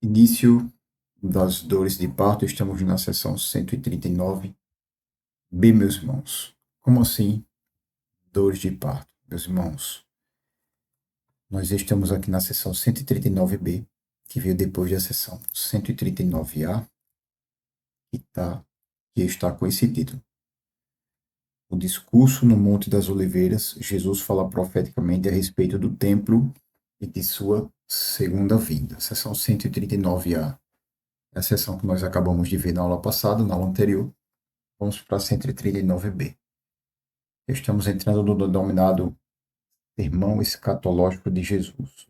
Início das dores de parto, estamos na sessão 139B, meus irmãos. Como assim, dores de parto, meus irmãos? Nós estamos aqui na sessão 139B, que veio depois da sessão 139A, que está com esse título. O discurso no Monte das Oliveiras, Jesus fala profeticamente a respeito do templo e de sua segunda vinda. Sessão 139A é a sessão que nós acabamos de ver na aula passada, na aula anterior. Vamos para a 139B. Estamos entrando no denominado Sermão Escatológico de Jesus.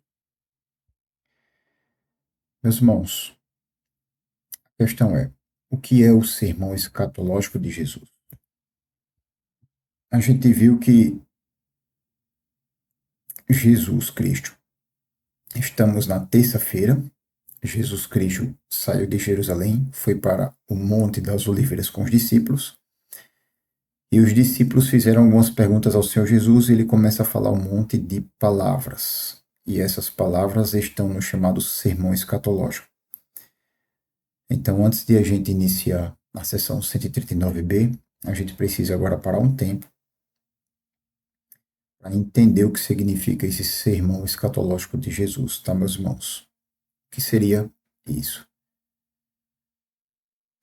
Meus irmãos, a questão é: o que é o Sermão Escatológico de Jesus? A gente viu que Jesus Cristo, estamos na terça-feira, Jesus Cristo saiu de Jerusalém, foi para o Monte das Oliveiras com os discípulos, e os discípulos fizeram algumas perguntas ao Senhor Jesus e ele começa a falar um monte de palavras. E essas palavras estão no chamado Sermão Escatológico. Então, antes de a gente iniciar a sessão 139B, a gente precisa agora parar um tempo para entender o que significa esse sermão escatológico de Jesus, tá, meus irmãos? O que seria isso?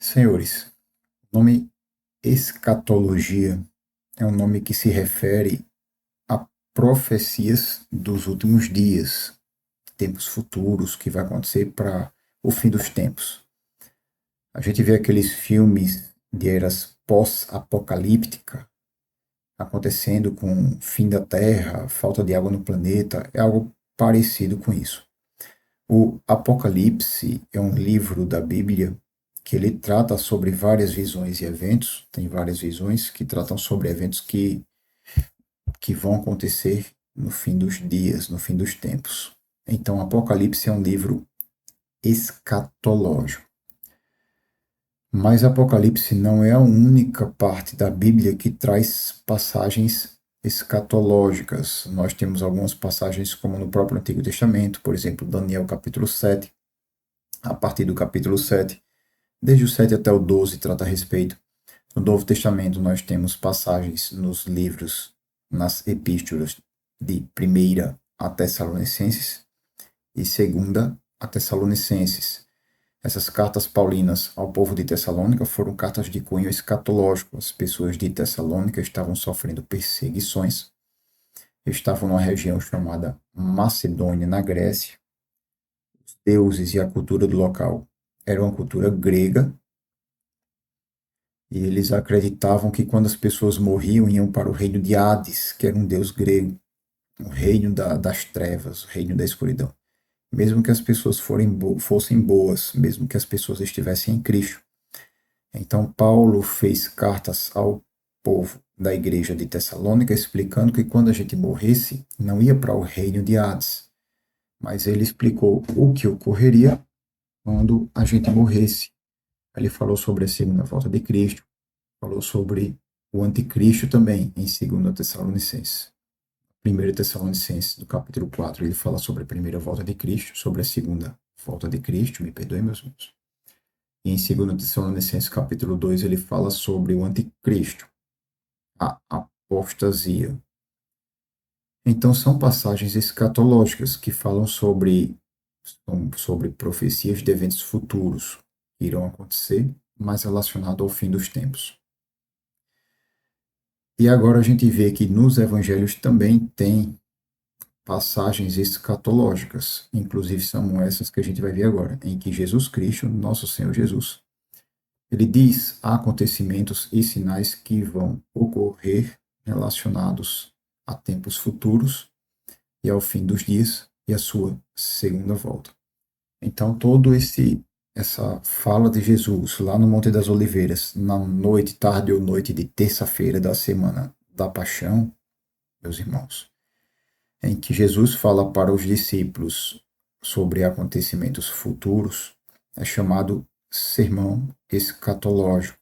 Senhores, o nome escatologia é um nome que se refere a profecias dos últimos dias, tempos futuros, que vai acontecer para o fim dos tempos. A gente vê aqueles filmes de eras pós-apocalíptica acontecendo com o fim da Terra, falta de água no planeta, é algo parecido com isso. O Apocalipse é um livro da Bíblia que ele trata sobre várias visões e eventos, tem várias visões que tratam sobre eventos que vão acontecer no fim dos dias, no fim dos tempos. Então, Apocalipse é um livro escatológico. Mas Apocalipse não é a única parte da Bíblia que traz passagens escatológicas. Nós temos algumas passagens, como no próprio Antigo Testamento, por exemplo, Daniel capítulo 7, a partir do capítulo 7, desde o 7 até o 12, trata a respeito. No Novo Testamento, nós temos passagens nos livros, nas epístolas de 1 a Tessalonicenses e 2 a Tessalonicenses. Essas cartas paulinas ao povo de Tessalônica foram cartas de cunho escatológico. As pessoas de Tessalônica estavam sofrendo perseguições, estavam numa região chamada Macedônia, na Grécia. Os deuses e a cultura do local eram uma cultura grega, e eles acreditavam que quando as pessoas morriam, iam para o reino de Hades, que era um deus grego, o reino das trevas, o reino da escuridão. Mesmo que as pessoas fossem boas, mesmo que as pessoas estivessem em Cristo. Então, Paulo fez cartas ao povo da igreja de Tessalônica explicando que quando a gente morresse, não ia para o reino de Hades, mas ele explicou o que ocorreria quando a gente morresse. Ele falou sobre a segunda volta de Cristo, falou sobre o anticristo também, em 2 Tessalonicenses. 1 Tessalonicenses, no capítulo 4, ele fala sobre a primeira volta de Cristo, sobre a segunda volta de Cristo, me perdoe, meus irmãos. E em 2 Tessalonicenses, capítulo 2, ele fala sobre o anticristo, a apostasia. Então, são passagens escatológicas que falam sobre profecias de eventos futuros que irão acontecer, mas relacionado ao fim dos tempos. E agora a gente vê que nos evangelhos também tem passagens escatológicas, inclusive são essas que a gente vai ver agora, em que Jesus Cristo, nosso Senhor Jesus, ele diz acontecimentos e sinais que vão ocorrer relacionados a tempos futuros e ao fim dos dias e a sua segunda volta. Então, essa fala de Jesus lá no Monte das Oliveiras, na noite, tarde ou noite de terça-feira da semana da Paixão, meus irmãos, em que Jesus fala para os discípulos sobre acontecimentos futuros, é chamado sermão escatológico.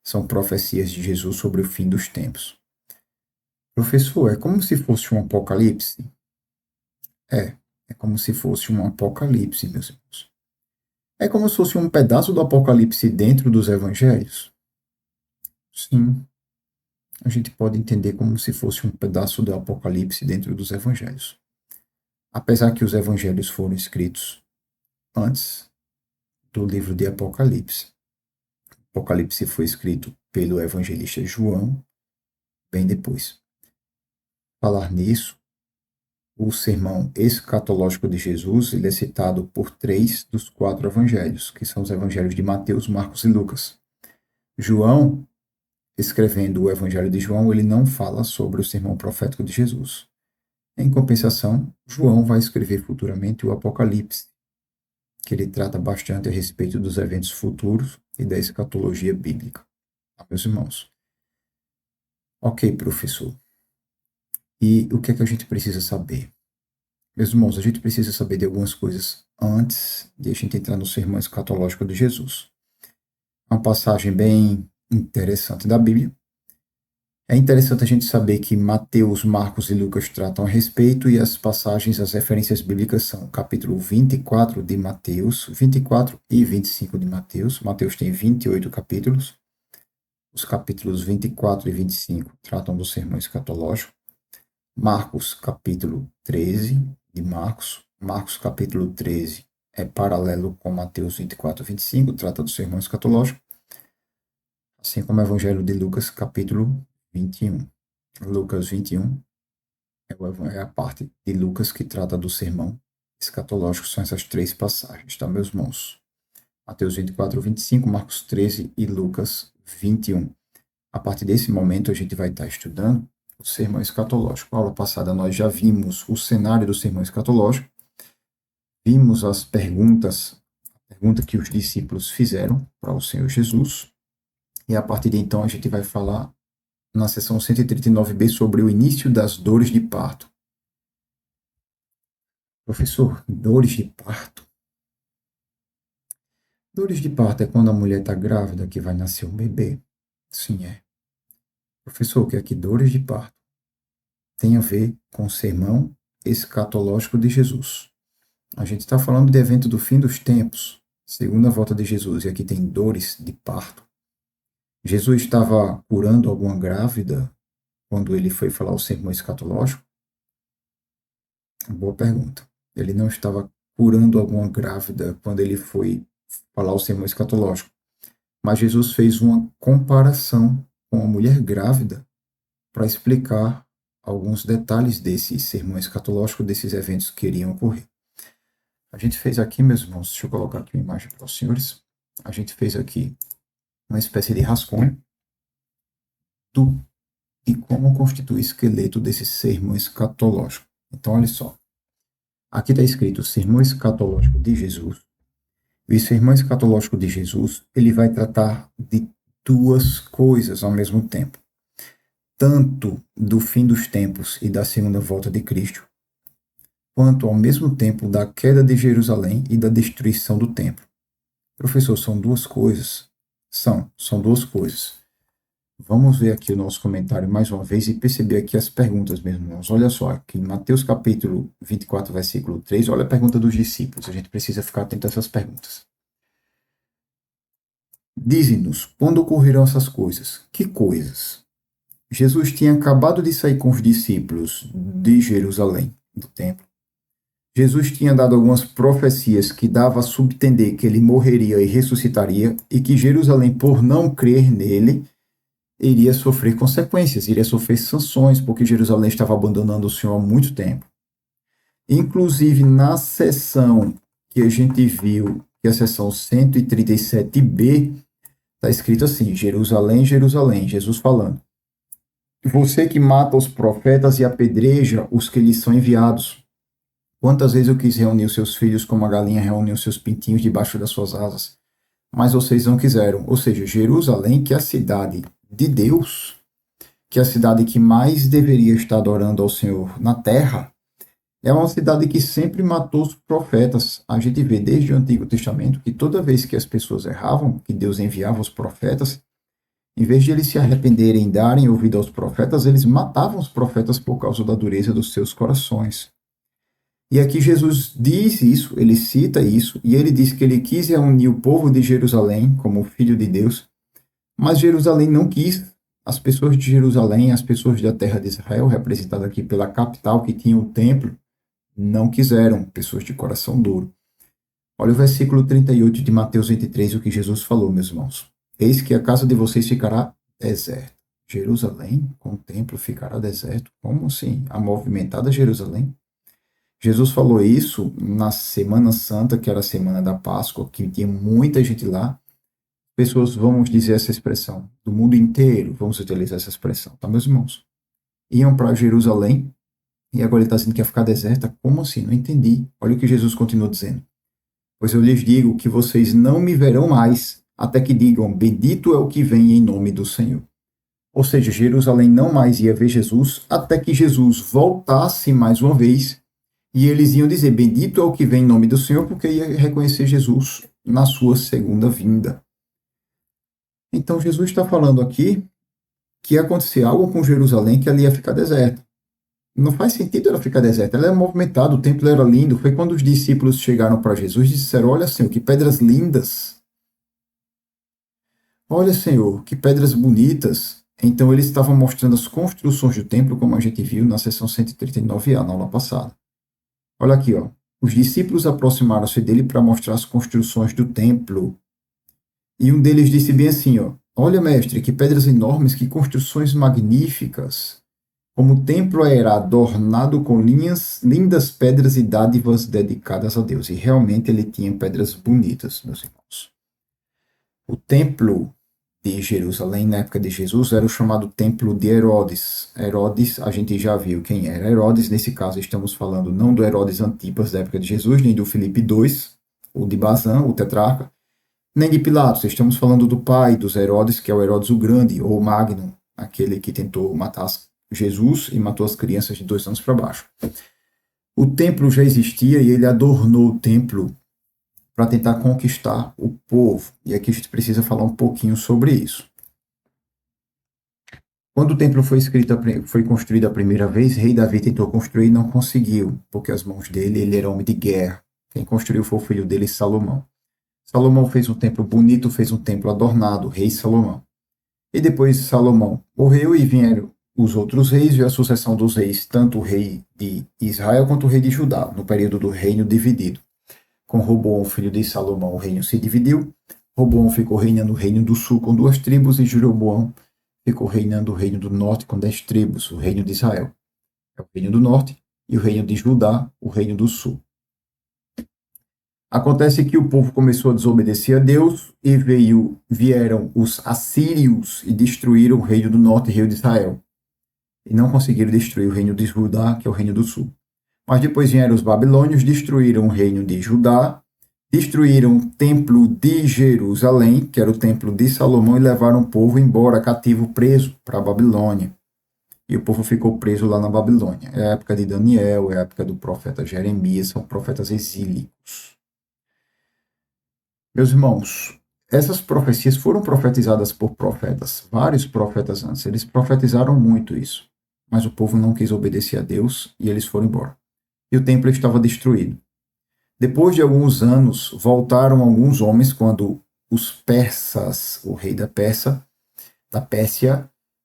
São profecias de Jesus sobre o fim dos tempos. Professor, é como se fosse um apocalipse? É como se fosse um apocalipse, meus irmãos. É como se fosse um pedaço do Apocalipse dentro dos evangelhos? Sim, a gente pode entender como se fosse um pedaço do Apocalipse dentro dos evangelhos. Apesar que os evangelhos foram escritos antes do livro de Apocalipse. Apocalipse foi escrito pelo evangelista João bem depois. Falar nisso, o sermão escatológico de Jesus ele é citado por 3 dos 4 evangelhos, que são os evangelhos de Mateus, Marcos e Lucas. João, escrevendo o evangelho de João, ele não fala sobre o sermão profético de Jesus. Em compensação, João vai escrever futuramente o Apocalipse, que ele trata bastante a respeito dos eventos futuros e da escatologia bíblica. Meus irmãos. Ok, professor. E o que é que a gente precisa saber? Meus irmãos, a gente precisa saber de algumas coisas antes de a gente entrar no sermão escatológico de Jesus. Uma passagem bem interessante da Bíblia. É interessante a gente saber que Mateus, Marcos e Lucas tratam a respeito e as passagens, as referências bíblicas são o capítulo 24 de Mateus, 24 e 25 de Mateus. Mateus tem 28 capítulos. Os capítulos 24 e 25 tratam do sermão escatológico. Marcos, capítulo 13 de Marcos. Marcos, capítulo 13 é paralelo com Mateus 24 e 25, trata do sermão escatológico. Assim como o Evangelho de Lucas, capítulo 21. Lucas 21 é a parte de Lucas que trata do sermão escatológico. São essas 3 passagens, tá, meus irmãos? Mateus 24, 25, Marcos 13 e Lucas 21. A partir desse momento, a gente vai estar estudando o sermão escatológico. Na aula passada, nós já vimos o cenário do sermão escatológico, vimos as perguntas, a pergunta que os discípulos fizeram para o Senhor Jesus, e a partir de então a gente vai falar na seção 139b sobre o início das dores de parto. Professor, dores de parto? Dores de parto é quando a mulher está grávida que vai nascer um bebê. Sim, é. Professor, o que é que dores de parto tem a ver com o sermão escatológico de Jesus? A gente está falando de evento do fim dos tempos, segunda volta de Jesus, e aqui tem dores de parto. Jesus estava curando alguma grávida quando ele foi falar o sermão escatológico? Boa pergunta. Ele não estava curando alguma grávida quando ele foi falar o sermão escatológico. Mas Jesus fez uma comparação com a mulher grávida para explicar alguns detalhes desse sermão escatológico, desses eventos que iriam ocorrer. A gente fez aqui, meus irmãos, deixa eu colocar aqui uma imagem para os senhores. A gente fez aqui uma espécie de rascunho de como constitui o esqueleto desse sermão escatológico. Então, olha só. Aqui está escrito sermão escatológico de Jesus. E o sermão escatológico de Jesus, ele vai tratar de 2 coisas ao mesmo tempo. Tanto do fim dos tempos e da segunda volta de Cristo, quanto ao mesmo tempo da queda de Jerusalém e da destruição do templo. Professor, são 2 coisas? São 2 coisas. Vamos ver aqui o nosso comentário mais uma vez e perceber aqui as perguntas, meus irmãos. Olha só, aqui em Mateus capítulo 24, versículo 3, olha a pergunta dos discípulos. A gente precisa ficar atento a essas perguntas. Dize-nos, quando ocorrerão essas coisas? Que coisas? Jesus tinha acabado de sair com os discípulos de Jerusalém, do templo. Jesus tinha dado algumas profecias que dava a subentender que ele morreria e ressuscitaria e que Jerusalém, por não crer nele, iria sofrer consequências, iria sofrer sanções, porque Jerusalém estava abandonando o Senhor há muito tempo. Inclusive, na sessão que a gente viu, que é a sessão 137b, está escrito assim, Jerusalém, Jerusalém, Jesus falando. Você que mata os profetas e apedreja os que lhes são enviados. Quantas vezes eu quis reunir os seus filhos como a galinha reúne os seus pintinhos debaixo das suas asas, mas vocês não quiseram. Ou seja, Jerusalém, que é a cidade de Deus, que é a cidade que mais deveria estar adorando ao Senhor na terra, é uma cidade que sempre matou os profetas. A gente vê desde o Antigo Testamento que toda vez que as pessoas erravam, que Deus enviava os profetas, em vez de eles se arrependerem e darem ouvido aos profetas, eles matavam os profetas por causa da dureza dos seus corações. E aqui Jesus diz isso, ele cita isso, e ele diz que ele quis reunir o povo de Jerusalém como filho de Deus, mas Jerusalém não quis. As pessoas de Jerusalém, as pessoas da terra de Israel, representadas aqui pela capital que tinha o templo, não quiseram, pessoas de coração duro. Olha o versículo 38 de Mateus 23, o que Jesus falou, meus irmãos. Eis que a casa de vocês ficará deserta. Jerusalém, com o templo, ficará deserto? Como assim? A movimentada Jerusalém? Jesus falou isso na Semana Santa, que era a semana da Páscoa, que tinha muita gente lá. Pessoas, vamos dizer essa expressão, do mundo inteiro, vamos utilizar essa expressão, tá, meus irmãos? Iam para Jerusalém e agora ele está dizendo que ia ficar deserta? Como assim? Não entendi. Olha o que Jesus continua dizendo. Pois eu lhes digo que vocês não me verão mais, até que digam, bendito é o que vem em nome do Senhor. Ou seja, Jerusalém não mais ia ver Jesus, até que Jesus voltasse mais uma vez, e eles iam dizer, bendito é o que vem em nome do Senhor, porque ia reconhecer Jesus na sua segunda vinda. Então Jesus está falando aqui que ia acontecer algo com Jerusalém, que ali ia ficar deserta. Não faz sentido ela ficar deserta. Ela é movimentada, o templo era lindo. Foi quando os discípulos chegaram para Jesus e disseram: olha, Senhor, que pedras lindas. Olha, Senhor, que pedras bonitas. Então eles estavam mostrando as construções do templo, como a gente viu na sessão 139A, na aula passada. Olha aqui, ó. Os discípulos aproximaram-se dele para mostrar as construções do templo. E um deles disse bem assim, ó: olha, mestre, que pedras enormes, que construções magníficas. Como o templo era adornado com lindas pedras e dádivas dedicadas a Deus. E realmente ele tinha pedras bonitas, meus irmãos. O templo de Jerusalém, na época de Jesus, era o chamado templo de Herodes. Herodes, a gente já viu quem era Herodes. Nesse caso, estamos falando não do Herodes Antipas da época de Jesus, nem do Filipe II, ou de Bazan, o tetrarca, nem de Pilatos. Estamos falando do pai dos Herodes, que é o Herodes o Grande, ou Magno, aquele que tentou matar Jesus e matou as crianças de 2 anos para baixo. O templo já existia e ele adornou o templo para tentar conquistar o povo. E aqui a gente precisa falar um pouquinho sobre isso. Quando o templo foi construído a primeira vez, rei Davi tentou construir e não conseguiu, porque as mãos dele, ele era homem de guerra. Quem construiu foi o filho dele, Salomão. Salomão fez um templo bonito, fez um templo adornado, rei Salomão. E depois Salomão morreu e vieram os outros reis e a sucessão dos reis, tanto o rei de Israel quanto o rei de Judá, no período do reino dividido. Com Roboão, filho de Salomão, o reino se dividiu. Roboão ficou reinando o reino do sul com 2 tribos e Jeroboão ficou reinando o reino do norte com 10 tribos, o reino de Israel. É o reino do norte e o reino de Judá, o reino do sul. Acontece que o povo começou a desobedecer a Deus e vieram os assírios e destruíram o reino do norte e o reino de Israel. E não conseguiram destruir o reino de Judá, que é o reino do sul. Mas depois vieram os babilônios, destruíram o reino de Judá, destruíram o templo de Jerusalém, que era o templo de Salomão, e levaram o povo embora, cativo, preso para a Babilônia. E o povo ficou preso lá na Babilônia. É a época de Daniel, é a época do profeta Jeremias, são profetas exílicos. Meus irmãos, essas profecias foram profetizadas por profetas, vários profetas antes. Eles profetizaram muito isso. Mas o povo não quis obedecer a Deus e eles foram embora. E o templo estava destruído. Depois de alguns anos, voltaram alguns homens quando os persas, o rei da Pérsia,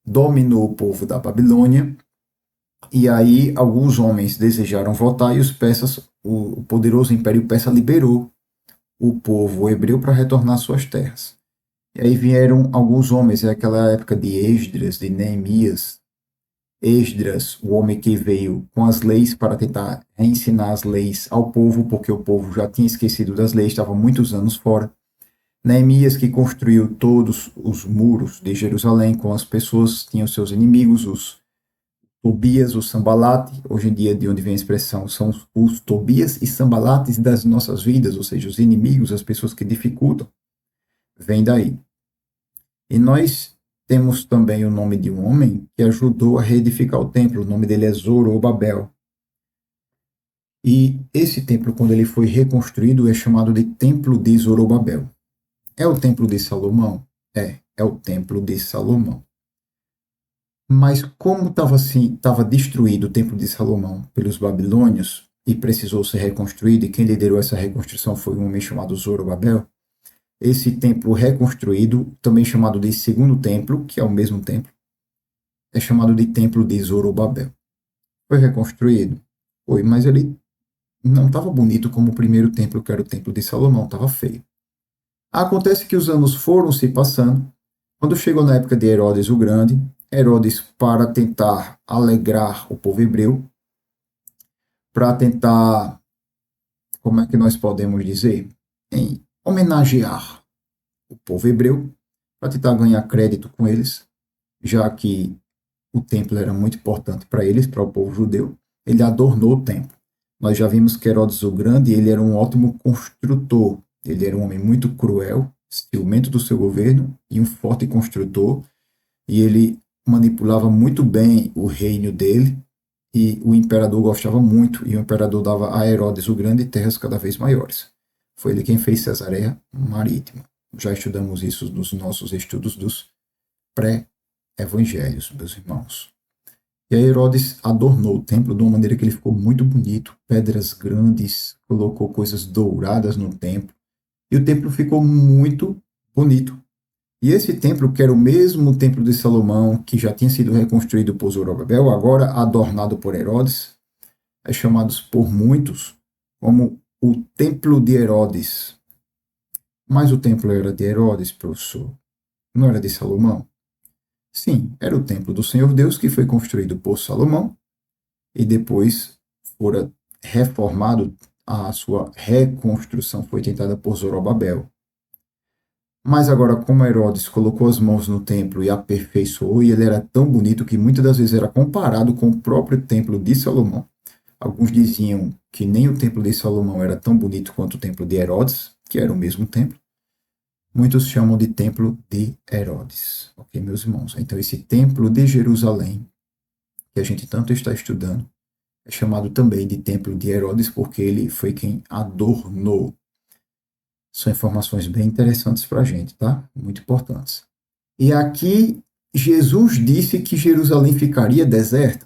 dominou o povo da Babilônia. E aí alguns homens desejaram voltar e os persas, o poderoso império persa liberou o povo hebreu para retornar às suas terras. E aí vieram alguns homens, é aquela época de Esdras, de Neemias. Esdras, o homem que veio com as leis para tentar ensinar as leis ao povo, porque o povo já tinha esquecido das leis, estava muitos anos fora. Neemias, que construiu todos os muros de Jerusalém com as pessoas, tinha os seus inimigos, os Tobias, o Sambalate, hoje em dia de onde vem a expressão, são os Tobias e Sambalates das nossas vidas, ou seja, os inimigos, as pessoas que dificultam, vem daí. E nós temos também o nome de um homem que ajudou a reedificar o templo, o nome dele é Zorobabel. E esse templo, quando ele foi reconstruído, é chamado de Templo de Zorobabel. É o Templo de Salomão? É o Templo de Salomão. Mas como estava destruído o Templo de Salomão pelos babilônios, e precisou ser reconstruído, e quem liderou essa reconstrução foi um homem chamado Zorobabel. Esse templo reconstruído, também chamado de Segundo Templo, que é o mesmo templo, é chamado de Templo de Zorobabel. Foi reconstruído? Foi, mas ele não estava bonito como o primeiro templo, que era o Templo de Salomão, estava feio. Acontece que os anos foram se passando. Quando chegou na época de Herodes o Grande, Herodes, para tentar alegrar o povo hebreu, para tentar, como é que nós podemos dizer, em homenagear o povo hebreu, para tentar ganhar crédito com eles, já que o templo era muito importante para eles, para o povo judeu, ele adornou o templo. Nós já vimos que Herodes o Grande, ele era um ótimo construtor, ele era um homem muito cruel, ciumento do seu governo e um forte construtor, e ele manipulava muito bem o reino dele, e o imperador gostava muito, e o imperador dava a Herodes o Grande terras cada vez maiores. Foi ele quem fez Cesareia Marítima. Já estudamos isso nos nossos estudos dos pré-evangelhos, meus irmãos. E aí Herodes adornou o templo de uma maneira que ele ficou muito bonito, pedras grandes, colocou coisas douradas no templo, e o templo ficou muito bonito. E esse templo, que era o mesmo templo de Salomão, que já tinha sido reconstruído por Zorobabel, agora adornado por Herodes, é chamado por muitos como o Templo de Herodes. Mas o templo era de Herodes, professor, não era de Salomão? Sim, era o templo do Senhor Deus, que foi construído por Salomão e depois fora reformado, a sua reconstrução foi tentada por Zorobabel. Mas agora, como Herodes colocou as mãos no templo e aperfeiçoou, e ele era tão bonito que muitas das vezes era comparado com o próprio templo de Salomão. Alguns diziam que nem o templo de Salomão era tão bonito quanto o templo de Herodes, que era o mesmo templo. Muitos chamam de templo de Herodes, ok, meus irmãos? Então, esse templo de Jerusalém, que a gente tanto está estudando, é chamado também de templo de Herodes, porque ele foi quem adornou. São informações bem interessantes para a gente, tá? Muito importantes. E aqui, Jesus disse que Jerusalém ficaria deserta.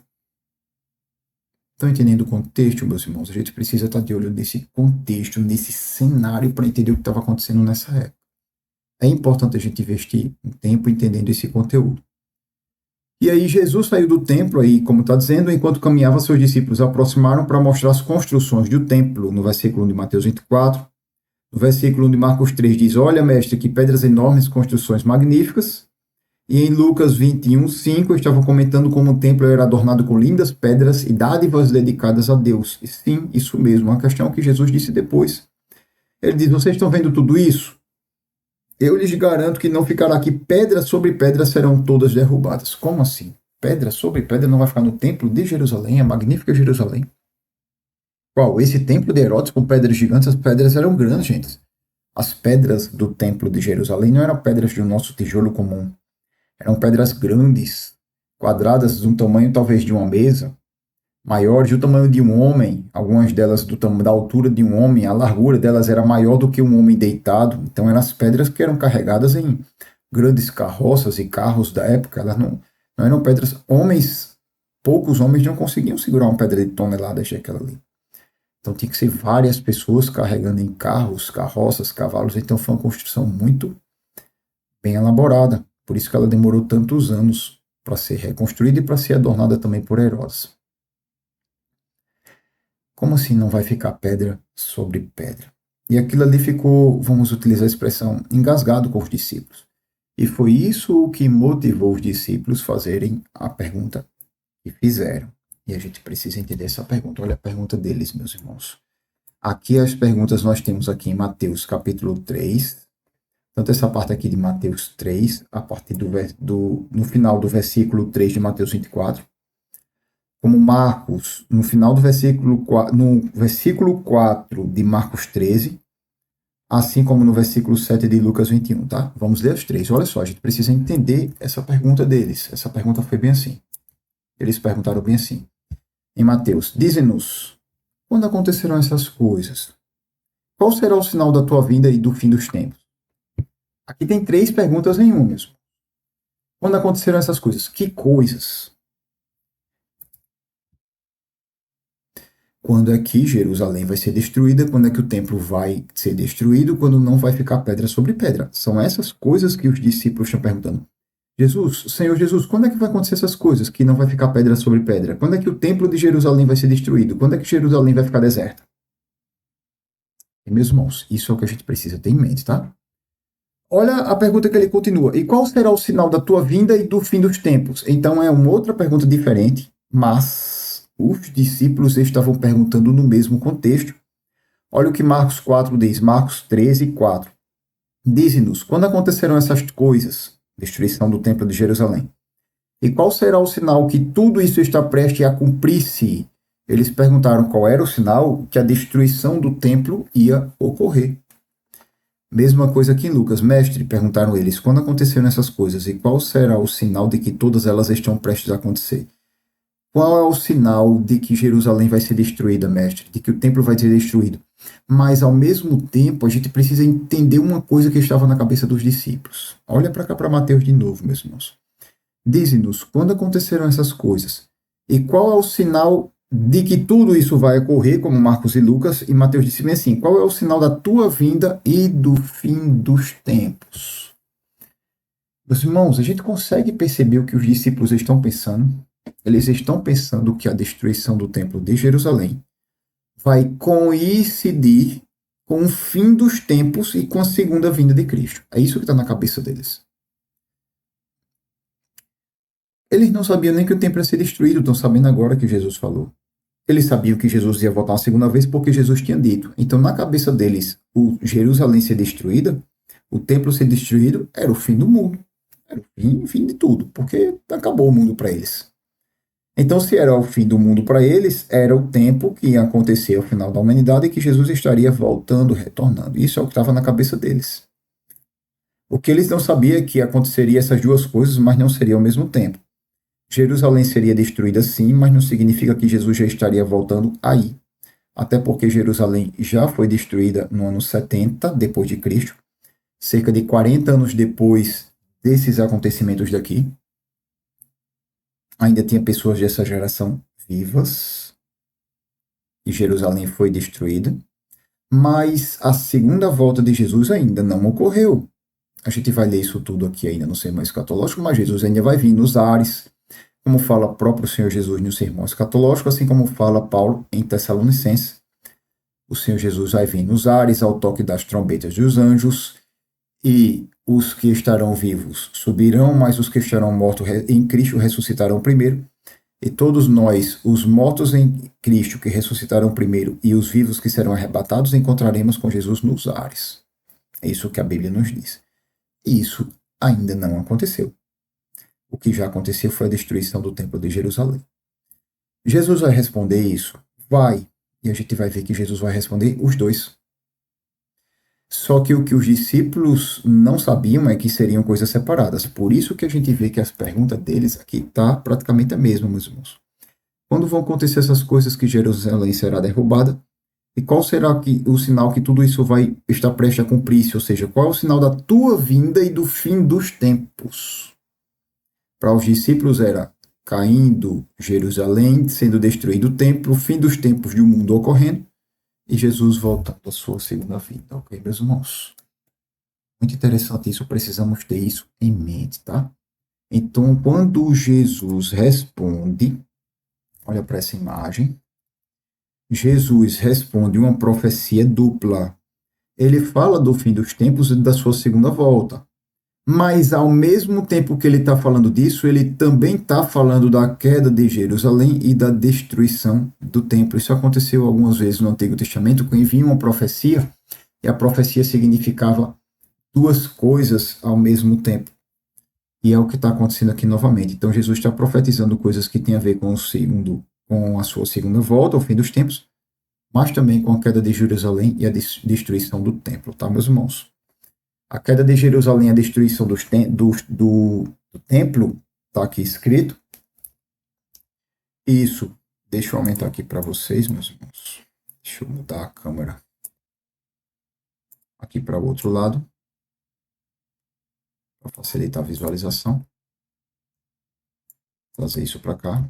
Estão entendendo o contexto, meus irmãos? A gente precisa estar de olho nesse contexto, nesse cenário, para entender o que estava acontecendo nessa época. É importante a gente investir um tempo entendendo esse conteúdo. E aí Jesus saiu do templo, aí, como está dizendo, enquanto caminhava, seus discípulos aproximaram para mostrar as construções do templo, no versículo 1 de Mateus 24. No versículo 1 de Marcos 3 diz, olha, mestre, que pedras enormes, construções magníficas. E em Lucas 21, 5, estavam comentando como o templo era adornado com lindas pedras e dádivas dedicadas a Deus. E sim, isso mesmo, uma questão que Jesus disse depois. Ele diz, vocês estão vendo tudo isso? Eu lhes garanto que não ficará aqui pedra sobre pedra, serão todas derrubadas. Como assim? Pedra sobre pedra não vai ficar no templo de Jerusalém, a magnífica Jerusalém? Qual? Esse templo de Herodes com pedras gigantes, as pedras eram grandes, gente. As pedras do templo de Jerusalém não eram pedras do nosso tijolo comum. Eram pedras grandes, quadradas de um tamanho talvez de uma mesa, maiores do tamanho de um homem, algumas delas da altura de um homem, a largura delas era maior do que um homem deitado. Então eram as pedras que eram carregadas em grandes carroças e carros da época. Elas não eram pedras. Poucos homens não conseguiam segurar uma pedra de toneladas daquela ali. Então tinha que ser várias pessoas carregando em carros, carroças, cavalos. Então foi uma construção muito bem elaborada. Por isso que ela demorou tantos anos para ser reconstruída e para ser adornada também por Herodes. Como assim não vai ficar pedra sobre pedra? E aquilo ali ficou, vamos utilizar a expressão, engasgado com os discípulos. E foi isso o que motivou os discípulos a fazerem a pergunta que fizeram. E a gente precisa entender essa pergunta. Olha a pergunta deles, meus irmãos. Aqui as perguntas nós temos aqui em Mateus capítulo 3, tanto essa parte aqui de Mateus 3, a partir no final do versículo 3 de Mateus 24, como Marcos, no final do no versículo 4 de Marcos 13, assim como no versículo 7 de Lucas 21, tá? Vamos ler os três. Olha só, a gente precisa entender essa pergunta deles. Essa pergunta foi bem assim. Eles perguntaram bem assim. Em Mateus, dize-nos, quando acontecerão essas coisas? Qual será o sinal da tua vinda e do fim dos tempos? Aqui tem três perguntas em uma mesmo. Quando acontecerão essas coisas? Que coisas? quando é que Jerusalém vai ser destruída, quando é que o templo vai ser destruído, quando não vai ficar pedra sobre pedra. São essas coisas que os discípulos estão perguntando. Jesus, Senhor Jesus, quando é que vai acontecer essas coisas que não vai ficar pedra sobre pedra? Quando é que o templo de Jerusalém vai ser destruído? Quando é que Jerusalém vai ficar deserta? E, meus irmãos, isso é o que a gente precisa ter em mente, tá? Olha a pergunta que ele continua. E qual será o sinal da tua vinda e do fim dos tempos? Então é uma outra pergunta diferente, mas os discípulos estavam perguntando no mesmo contexto. Olha o que Marcos 4 diz, Marcos 13, 4. Dize-nos, quando acontecerão essas coisas? Destruição do templo de Jerusalém. E qual será o sinal que tudo isso está prestes a cumprir-se? Eles perguntaram qual era o sinal que a destruição do templo ia ocorrer. Mesma coisa que em Lucas. Mestre, perguntaram eles, quando aconteceram essas coisas, e qual será o sinal de que todas elas estão prestes a acontecer? Qual é o sinal de que Jerusalém vai ser destruída, mestre? De que o templo vai ser destruído? Mas, ao mesmo tempo, a gente precisa entender uma coisa que estava na cabeça dos discípulos. Olha para cá para Mateus de novo, meus irmãos. Dize-nos, quando aconteceram essas coisas? E qual é o sinal de que tudo isso vai ocorrer, como Marcos e Lucas, e Mateus disse bem assim, qual é o sinal da tua vinda e do fim dos tempos? Meus irmãos, a gente consegue perceber o que os discípulos estão pensando? Eles estão pensando que a destruição do templo de Jerusalém vai coincidir com o fim dos tempos e com a segunda vinda de Cristo. É isso que está na cabeça deles. Eles não sabiam nem que o templo ia ser destruído, estão sabendo agora que Jesus falou. Eles sabiam que Jesus ia voltar uma segunda vez porque Jesus tinha dito. Então, na cabeça deles, o Jerusalém ser destruída, o templo ser destruído, era o fim do mundo. Era o fim de tudo, porque acabou o mundo para eles. Então, se era o fim do mundo para eles, era o tempo que ia acontecer ao final da humanidade e que Jesus estaria voltando, retornando. Isso é o que estava na cabeça deles. O que eles não sabiam é que aconteceria essas duas coisas, mas não seria ao mesmo tempo. Jerusalém seria destruída sim, mas não significa que Jesus já estaria voltando aí. Até porque Jerusalém já foi destruída no ano 70 depois de Cristo, cerca de 40 anos depois desses acontecimentos daqui. Ainda tinha pessoas dessa geração vivas e Jerusalém foi destruída, mas a segunda volta de Jesus ainda não ocorreu. A gente vai ler isso tudo aqui ainda no sermão escatológico, mas Jesus ainda vai vir nos ares, como fala o próprio Senhor Jesus no sermão escatológico, assim como fala Paulo em Tessalonicenses. O Senhor Jesus vai vir nos ares ao toque das trombetas dos anjos, e os que estarão vivos subirão, mas os que estarão mortos em Cristo ressuscitarão primeiro. E todos nós, os mortos em Cristo que ressuscitarão primeiro e os vivos que serão arrebatados, encontraremos com Jesus nos ares. É isso que a Bíblia nos diz. E isso ainda não aconteceu. O que já aconteceu foi a destruição do Templo de Jerusalém. Jesus vai responder isso? Vai. E a gente vai ver que Jesus vai responder os dois. Só que o que os discípulos não sabiam é que seriam coisas separadas. Por isso que a gente vê que as perguntas deles aqui tá praticamente a mesma, meus irmãos. Quando vão acontecer essas coisas que Jerusalém será derrubada? E qual será o sinal que tudo isso vai estar prestes a cumprir-se? Ou seja, qual é o sinal da tua vinda e do fim dos tempos? Para os discípulos era caindo Jerusalém, sendo destruído o templo, o fim dos tempos de um mundo ocorrendo, e Jesus voltando à sua segunda vinda, ok, meus irmãos? Muito interessante isso, precisamos ter isso em mente, tá? Então, quando Jesus responde, olha para essa imagem, Jesus responde uma profecia dupla. Ele fala do fim dos tempos e da sua segunda volta. Mas, ao mesmo tempo que ele está falando disso, ele também está falando da queda de Jerusalém e da destruição do templo. Isso aconteceu algumas vezes no Antigo Testamento, quando vinha uma profecia, e a profecia significava duas coisas ao mesmo tempo. E é o que está acontecendo aqui novamente. Então, Jesus está profetizando coisas que têm a ver com a sua segunda volta, o fim dos tempos, mas também com a queda de Jerusalém e a destruição do templo, tá, meus irmãos? A queda de Jerusalém, a destruição do templo, está aqui escrito. Isso, deixa eu aumentar aqui para vocês, meus irmãos. Deixa eu mudar a câmera aqui para o outro lado, para facilitar a visualização. Trazer isso para cá.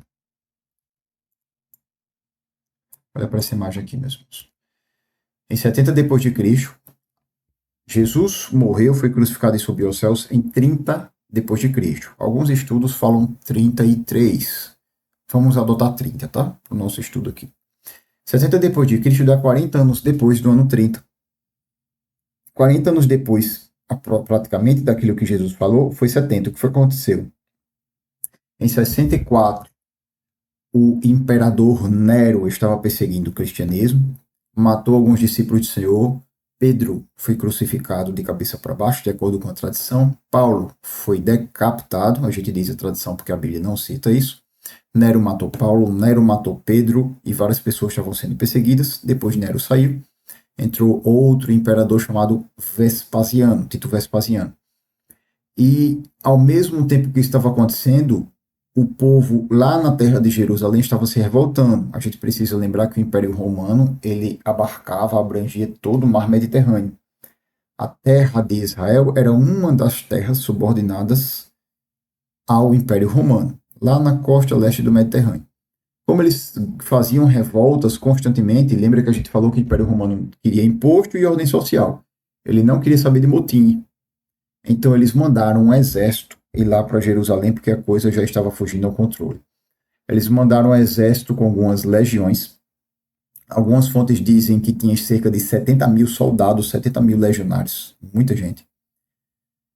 Olha para essa imagem aqui, meus irmãos. Em 70 depois de Cristo, Jesus morreu, foi crucificado e subiu aos céus em 30 depois de Cristo. Alguns estudos falam 33. Vamos adotar 30, tá? Para o nosso estudo aqui. 70 depois de Cristo dá 40 anos depois do ano 30. 40 anos depois, praticamente, daquilo que Jesus falou, foi 70. O que foi que aconteceu? Em 64, o imperador Nero estava perseguindo o cristianismo, matou alguns discípulos do Senhor. Pedro foi crucificado de cabeça para baixo, de acordo com a tradição. Paulo foi decapitado, a gente diz a tradição porque a Bíblia não cita isso. Nero matou Paulo, Nero matou Pedro e várias pessoas estavam sendo perseguidas. Depois Nero saiu, entrou outro imperador chamado Vespasiano, Tito Vespasiano. E ao mesmo tempo que isso estava acontecendo, o povo lá na terra de Jerusalém estava se revoltando. A gente precisa lembrar que o Império Romano ele abarcava, abrangia todo o mar Mediterrâneo. A terra de Israel era uma das terras subordinadas ao Império Romano, lá na costa leste do Mediterrâneo. Como eles faziam revoltas constantemente, lembra que a gente falou que o Império Romano queria imposto e ordem social. Ele não queria saber de motim. Então eles mandaram um exército ir lá para Jerusalém porque a coisa já estava fugindo ao controle. Eles mandaram um exército com algumas legiões. Algumas fontes dizem que tinha cerca de 70 mil soldados, 70 mil legionários, muita gente.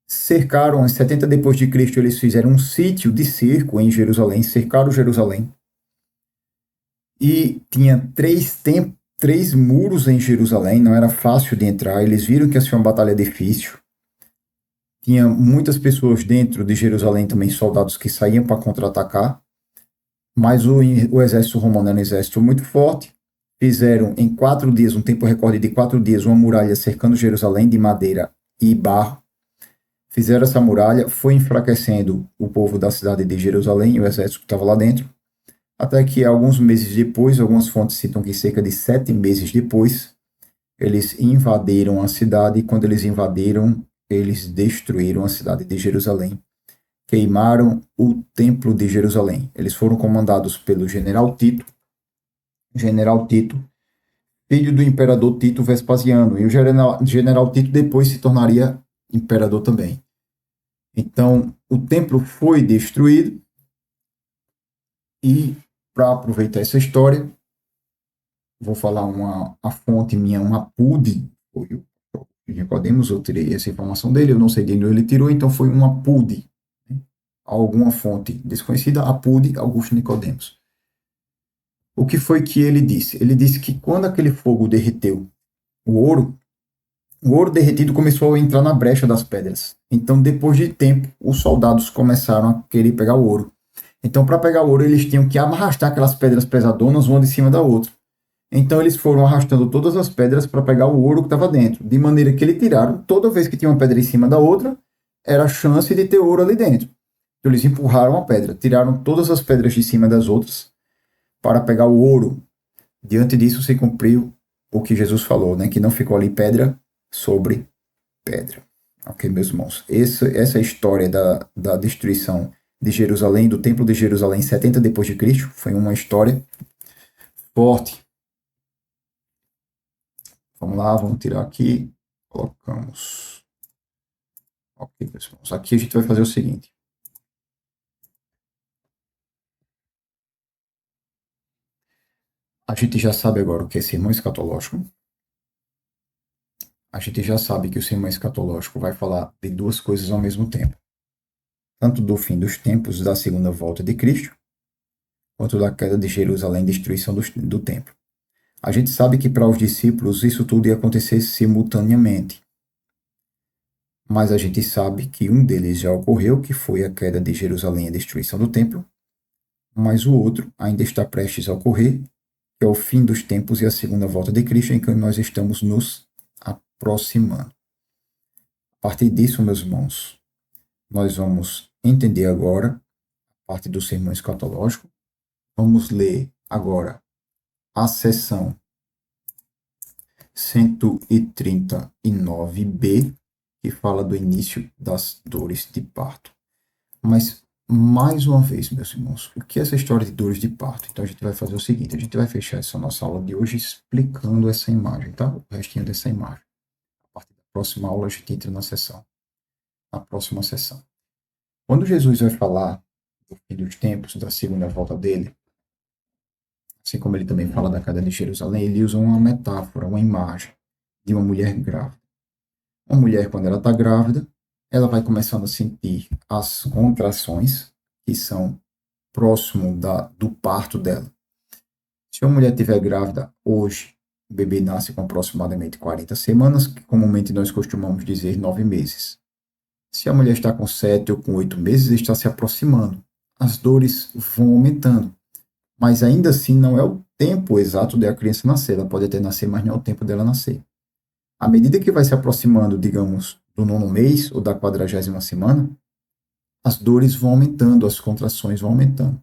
Cercaram, em 70 depois de Cristo, eles fizeram um sítio de cerco em Jerusalém, cercaram Jerusalém. E tinha três muros em Jerusalém, não era fácil de entrar. Eles viram que ia ser uma batalha difícil. Tinha muitas pessoas dentro de Jerusalém também, soldados que saíam para contra-atacar, mas o exército romano era um exército muito forte. Fizeram em 4 dias, um tempo recorde de 4 dias, uma muralha cercando Jerusalém de madeira e barro. Fizeram essa muralha, foi enfraquecendo o povo da cidade de Jerusalém, o exército que estava lá dentro, até que alguns meses depois, algumas fontes citam que cerca de 7 meses depois, eles invadiram a cidade, e quando eles invadiram, eles destruíram a cidade de Jerusalém, queimaram o templo de Jerusalém. Eles foram comandados pelo general Tito, filho do imperador Tito Vespasiano, e o general Tito depois se tornaria imperador também. Então, o templo foi destruído, e para aproveitar essa história, vou falar a fonte minha, uma PUD, Nicodemos, eu tirei essa informação dele, eu não sei de onde ele tirou, então foi uma PUD, né? Alguma fonte desconhecida, a PUD Augusto Nicodemos. O que foi que ele disse? Ele disse que quando aquele fogo derreteu o ouro derretido começou a entrar na brecha das pedras. Então, depois de tempo, os soldados começaram a querer pegar o ouro. Então, para pegar o ouro, eles tinham que arrastar aquelas pedras pesadonas uma de cima da outra. Então eles foram arrastando todas as pedras para pegar o ouro que estava dentro, de maneira que eles tiraram, toda vez que tinha uma pedra em cima da outra, era a chance de ter ouro ali dentro. Então eles empurraram a pedra, tiraram todas as pedras de cima das outras para pegar o ouro. Diante disso se cumpriu o que Jesus falou, né? Que não ficou ali pedra sobre pedra. Ok, meus irmãos? Essa é a história da destruição de Jerusalém, do Templo de Jerusalém, 70 depois de Cristo. Foi uma história forte. Vamos lá, vamos tirar aqui. Colocamos. Ok, pessoal. Aqui a gente vai fazer o seguinte. A gente já sabe agora o que é sermão escatológico. A gente já sabe que o sermão escatológico vai falar de duas coisas ao mesmo tempo. Tanto do fim dos tempos da segunda volta de Cristo, quanto da queda de Jerusalém e destruição do templo. A gente sabe que para os discípulos isso tudo ia acontecer simultaneamente. Mas a gente sabe que um deles já ocorreu, que foi a queda de Jerusalém e a destruição do templo, mas o outro ainda está prestes a ocorrer, que é o fim dos tempos e a segunda volta de Cristo, em que nós estamos nos aproximando. A partir disso, meus irmãos, nós vamos entender agora a parte do sermão escatológico. Vamos ler agora a seção 139b, que fala do início das dores de parto. Mas mais uma vez, meus irmãos, o que é essa história de dores de parto? Então a gente vai fazer o seguinte, a gente vai fechar essa nossa aula de hoje explicando essa imagem, tá? O restinho dessa imagem. A partir da próxima aula a gente entra na próxima sessão. Quando Jesus vai falar do fim dos tempos, da segunda volta dele, assim como ele também fala da queda de Jerusalém, ele usa uma metáfora, uma imagem de uma mulher grávida. Uma mulher, quando ela está grávida, ela vai começando a sentir as contrações, que são próximo do parto dela. Se uma mulher estiver grávida hoje, o bebê nasce com aproximadamente 40 semanas, que comumente nós costumamos dizer 9 meses. Se a mulher está com 7 ou com 8 meses, está se aproximando. As dores vão aumentando. Mas ainda assim não é o tempo exato da criança nascer. Ela pode até nascer, mas não é o tempo dela nascer. À medida que vai se aproximando, digamos, do 9º mês ou da 40ª semana, as dores vão aumentando, as contrações vão aumentando.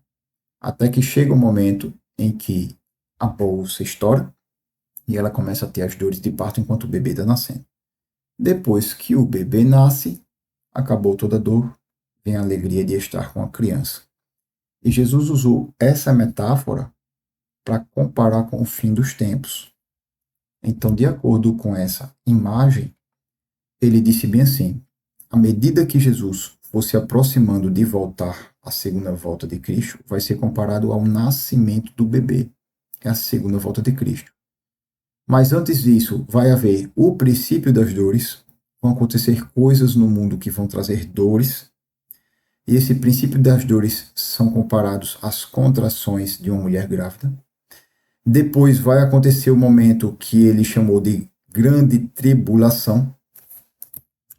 Até que chega o momento em que a bolsa estoura e ela começa a ter as dores de parto enquanto o bebê está nascendo. Depois que o bebê nasce, acabou toda a dor, vem a alegria de estar com a criança. E Jesus usou essa metáfora para comparar com o fim dos tempos. Então, de acordo com essa imagem, ele disse bem assim: à medida que Jesus fosse aproximando de voltar à segunda volta de Cristo, vai ser comparado ao nascimento do bebê, é a segunda volta de Cristo. Mas antes disso, vai haver o princípio das dores, vão acontecer coisas no mundo que vão trazer dores, e esse princípio das dores são comparados às contrações de uma mulher grávida. Depois vai acontecer o momento que ele chamou de grande tribulação.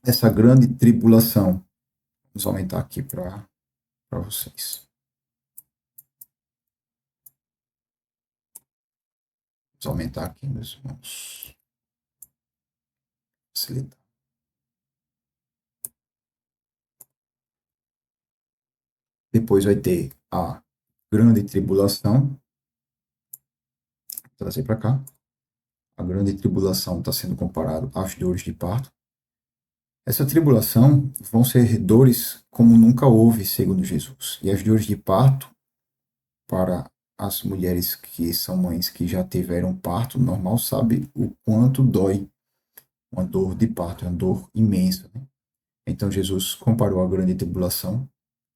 Essa grande tribulação, vamos aumentar aqui para vocês. Vamos aumentar aqui, meus irmãos. Facilitar. Depois vai ter a grande tribulação. Vou trazer para cá. A grande tribulação está sendo comparado às dores de parto. Essa tribulação vão ser dores como nunca houve, segundo Jesus. E as dores de parto, para as mulheres que são mães que já tiveram parto normal, sabe o quanto dói uma dor de parto, é uma dor imensa. Né? Então Jesus comparou a grande tribulação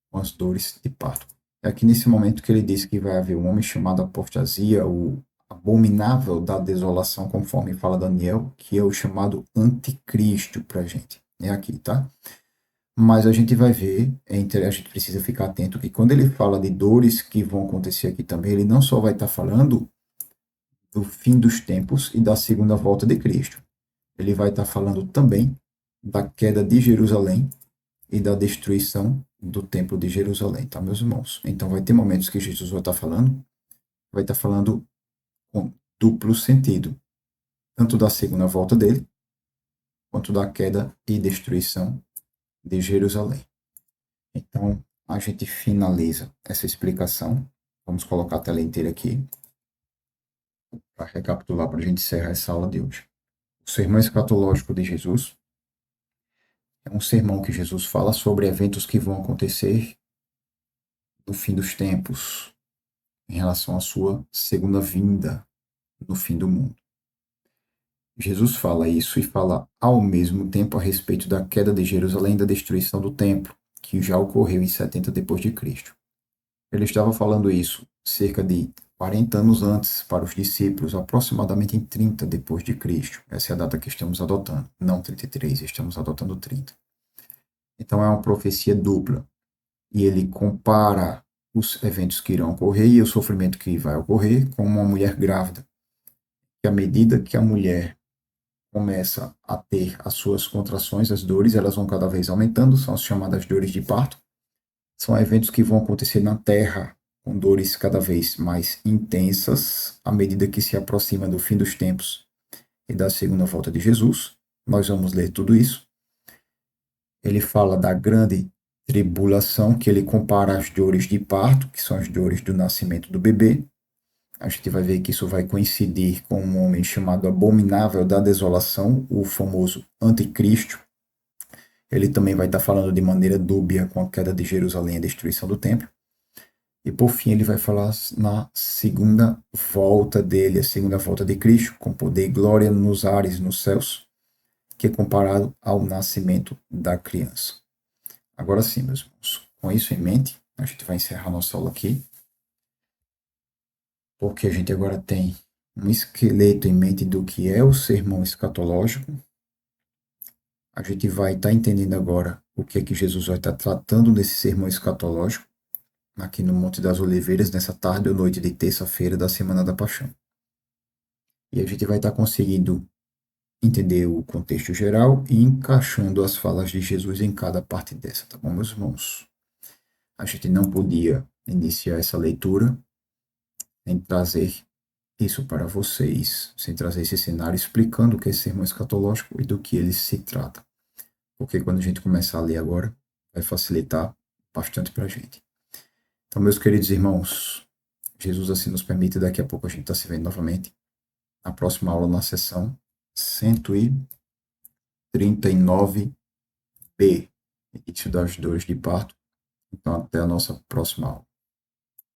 com as dores de parto. É aqui nesse momento que ele diz que vai haver um homem chamado apostasia, o abominável da desolação, conforme fala Daniel, que é o chamado anticristo para a gente. É aqui, tá? Mas a gente vai ver, a gente precisa ficar atento que quando ele fala de dores que vão acontecer aqui também, ele não só vai estar falando do fim dos tempos e da segunda volta de Cristo. Ele vai estar falando também da queda de Jerusalém e da destruição do templo de Jerusalém, tá, meus irmãos? Então vai ter momentos que Jesus vai estar falando com duplo sentido, tanto da segunda volta dele, quanto da queda e destruição de Jerusalém. Então, a gente finaliza essa explicação. Vamos colocar a tela inteira aqui para recapitular, para a gente encerrar essa aula de hoje. O sermão escatológico de Jesus é um sermão que Jesus fala sobre eventos que vão acontecer no fim dos tempos, em relação à sua segunda vinda no fim do mundo. Jesus fala isso e fala ao mesmo tempo a respeito da queda de Jerusalém e da destruição do templo, que já ocorreu em 70 depois de Cristo. Ele estava falando isso cerca de 40 anos antes para os discípulos, aproximadamente em 30 depois de Cristo. Essa é a data que estamos adotando, não 33, estamos adotando 30. Então é uma profecia dupla. E ele compara os eventos que irão ocorrer e o sofrimento que vai ocorrer com uma mulher grávida. E à medida que a mulher começa a ter as suas contrações, as dores, elas vão cada vez aumentando, são as chamadas dores de parto. São eventos que vão acontecer na Terra, com dores cada vez mais intensas, à medida que se aproxima do fim dos tempos e da segunda volta de Jesus. Nós vamos ler tudo isso. Ele fala da grande tribulação, que ele compara as dores de parto, que são as dores do nascimento do bebê. A gente vai ver que isso vai coincidir com um homem chamado abominável da desolação, o famoso anticristo. Ele também vai estar falando de maneira dúbia com a queda de Jerusalém e a destruição do templo. E por fim ele vai falar na segunda volta dele, a segunda volta de Cristo, com poder e glória nos ares, nos céus, que é comparado ao nascimento da criança. Agora sim, meus irmãos, com isso em mente, a gente vai encerrar nossa aula aqui, porque a gente agora tem um esqueleto em mente do que é o sermão escatológico. A gente vai estar entendendo agora o que é que Jesus vai estar tratando nesse sermão escatológico, aqui no Monte das Oliveiras, nessa tarde ou noite de terça-feira da Semana da Paixão. E a gente vai estar conseguindo entender o contexto geral e encaixando as falas de Jesus em cada parte dessa, tá bom, meus irmãos? A gente não podia iniciar essa leitura sem trazer isso para vocês, sem trazer esse cenário explicando o que é sermão escatológico e do que ele se trata. Porque quando a gente começar a ler agora, vai facilitar bastante para a gente. Então, meus queridos irmãos, Jesus assim nos permite, daqui a pouco a gente está se vendo novamente na próxima aula, na sessão 139B, início das dores de parto. Então, até a nossa próxima aula.